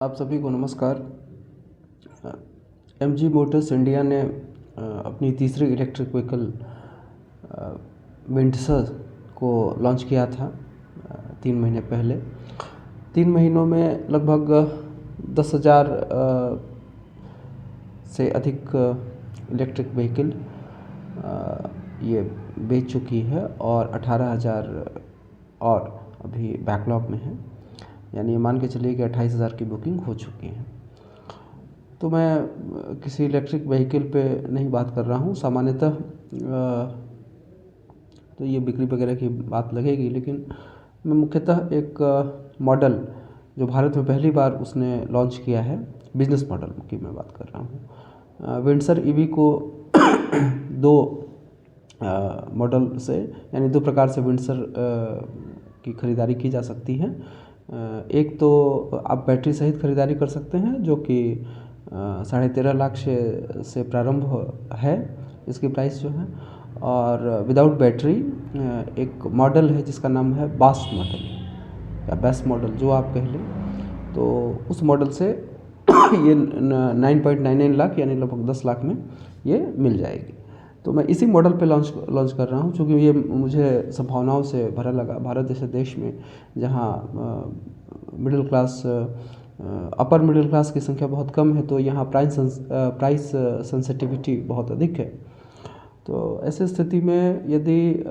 आप सभी को नमस्कार। एमजी मोटर्स इंडिया ने अपनी तीसरी इलेक्ट्रिक व्हीकल विंडसर को लॉन्च किया था 3 महीने पहले। 3 महीनों में लगभग 10,000 से अधिक इलेक्ट्रिक व्हीकल ये बेच चुकी है और 18,000 और अभी बैकलॉग में है, यानी मान के चलिए कि 28,000 की बुकिंग हो चुकी है। तो मैं किसी इलेक्ट्रिक व्हीकल पे नहीं बात कर रहा हूँ, सामान्यतः तो ये बिक्री वगैरह की बात लगेगी, लेकिन मैं मुख्यतः एक मॉडल जो भारत में पहली बार उसने लॉन्च किया है, बिजनेस मॉडल की मैं बात कर रहा हूँ। विंडसर ईवी को दो मॉडल से, यानी 2 प्रकार से विंडसर की खरीदारी की जा सकती है। एक तो आप बैटरी सहित खरीदारी कर सकते हैं, जो कि 13.5 लाख से प्रारंभ है इसकी प्राइस जो है, और विदाउट बैटरी एक मॉडल है जिसका नाम है बास मॉडल या बेस मॉडल जो आप कह लें। तो उस मॉडल से ये 9.99 लाख यानी लगभग 10 लाख में ये मिल जाएगी। तो मैं इसी मॉडल पे लॉन्च कर रहा हूँ, क्योंकि ये मुझे संभावनाओं से भरा लगा। भारत जैसे देश में जहाँ middle class upper middle class की संख्या बहुत कम है, तो यहाँ प्राइस सेंसिटिविटी बहुत अधिक है। तो ऐसी स्थिति में यदि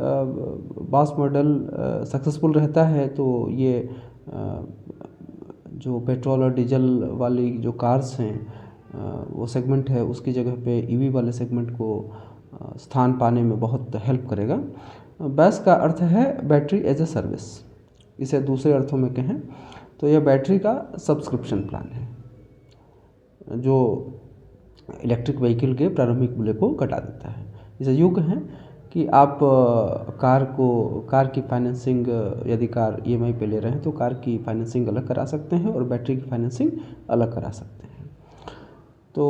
बास मॉडल सक्सेसफुल रहता है तो ये जो पेट्रोल और डीजल वाली जो कार्स हैं वो सेगमेंट है, उसकी जगह पे ईवी वाले सेगमेंट को स्थान पाने में बहुत हेल्प करेगा। बेस का अर्थ है बैटरी एज ए सर्विस। इसे दूसरे अर्थों में कहें तो यह बैटरी का सब्सक्रिप्शन प्लान है जो इलेक्ट्रिक व्हीकल के प्रारंभिक मूल्य को घटा देता है। इसे यूँ कहें कि आप कार की फाइनेंसिंग, यदि कार ईएमआई पे ले रहे हैं तो कार की फाइनेंसिंग अलग करा सकते हैं और बैटरी की फाइनेंसिंग अलग करा सकते हैं। तो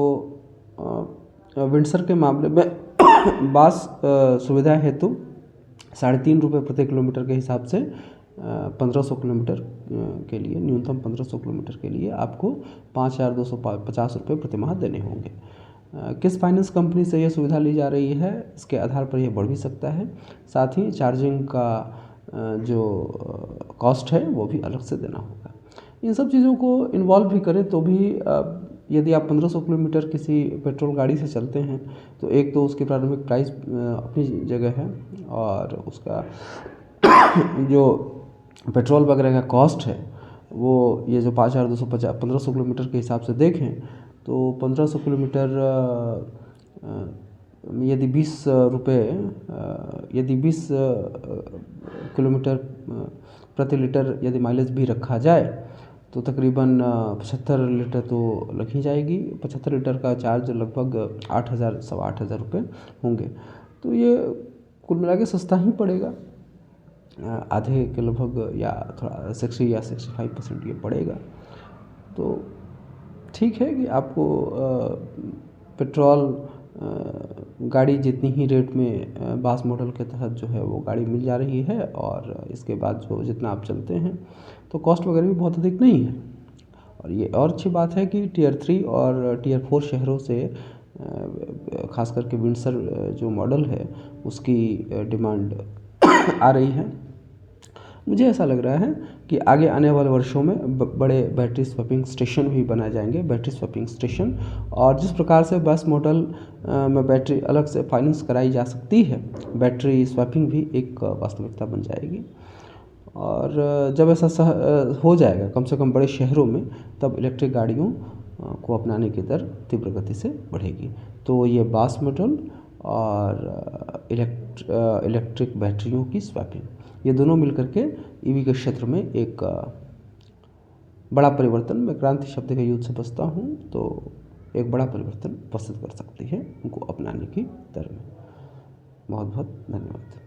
विंडसर के मामले में बास सुविधा हेतु 3.5 रुपये प्रति किलोमीटर के हिसाब से 1500 किलोमीटर के लिए, न्यूनतम 1500 किलोमीटर के लिए आपको 5,250 रुपये प्रति माह देने होंगे। किस फाइनेंस कंपनी से यह सुविधा ली जा रही है, इसके आधार पर यह बढ़ भी सकता है। साथ ही चार्जिंग का जो कॉस्ट है वो भी अलग से देना होगा। इन सब चीज़ों को इन्वॉल्व भी करें तो भी यदि आप 1500 किलोमीटर किसी पेट्रोल गाड़ी से चलते हैं तो एक तो उसकी प्रारंभिक प्राइस अपनी जगह है, और उसका जो पेट्रोल वगैरह का कॉस्ट है वो ये जो 1500 किलोमीटर के हिसाब से देखें तो 1500 किलोमीटर यदि 20 रुपये यदि 20 किलोमीटर प्रति लीटर यदि माइलेज भी रखा जाए तो तकरीबन 75 लीटर तो लग ही जाएगी। 75 लीटर का चार्ज लगभग 8,000 सवा 8,000 रुपये होंगे। तो ये कुल मिला के सस्ता ही पड़ेगा, आधे के लगभग, या थोड़ा 60 या 65% ये पड़ेगा। तो ठीक है कि आपको पेट्रोल गाड़ी जितनी ही रेट में बास मॉडल के तहत जो है वो गाड़ी मिल जा रही है, और इसके बाद जो जितना आप चलते हैं तो कॉस्ट वगैरह भी बहुत अधिक नहीं है। और ये और अच्छी बात है कि टियर 3 और टियर 4 शहरों से खास करके विंडसर जो मॉडल है उसकी डिमांड आ रही है। मुझे ऐसा लग रहा है कि आगे आने वाले वर्षों में बड़े बैटरी स्वैपिंग स्टेशन भी बनाए जाएंगे, बैटरी स्वैपिंग स्टेशन। और जिस प्रकार से बस मॉडल में बैटरी अलग से फाइनेंस कराई जा सकती है, बैटरी स्वैपिंग भी एक वास्तविकता बन जाएगी। और जब ऐसा हो जाएगा कम से कम बड़े शहरों में, तब इलेक्ट्रिक गाड़ियों को अपनाने की दर तीव्र गति से बढ़ेगी। तो ये बास मॉडल और इलेक्ट्रिक बैटरियों की स्वैपिंग, ये दोनों मिलकर के ईवी के क्षेत्र में एक बड़ा परिवर्तन, मैं क्रांति शब्द के यूज से बचता हूँ, तो एक बड़ा परिवर्तन उपस्थित कर सकती है उनको अपनाने की दर में। बहुत बहुत धन्यवाद।